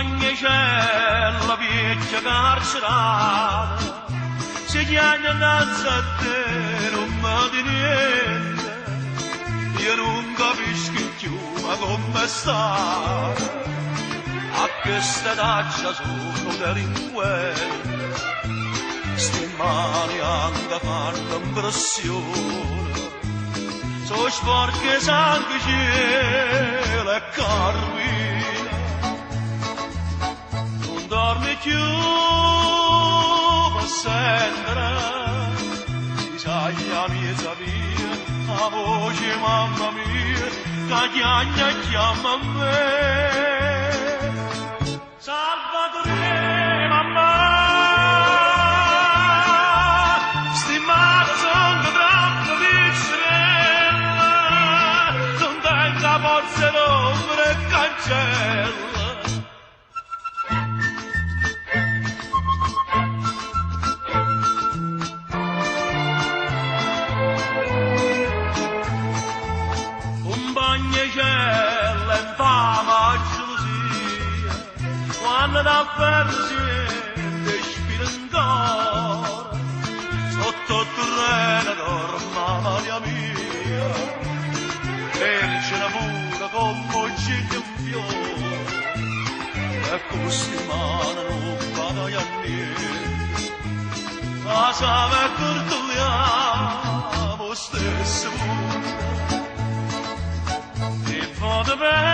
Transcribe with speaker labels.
Speaker 1: bagnecella vecchia carcerata, si chiama te non mi di niente, io non capisco più ma come sta, a questa taccia sono delinquente, sti mani anche fanno impressione, so sporche sangue cielo e carmine, non dormi più per sempre, si sai la mia mia, la voce mamma mia, che chiama me, Salvatore mamma. Forse l'ombra cancella. Un bagnecella infama gelosia, quando da ferro siete spira ancora, sotto il terreno dorma Maria mia, e c'è la mura come uccide un fiore, e questi mani non vanno a niente, ma siamo e cortoliamo stesso, e fa bene.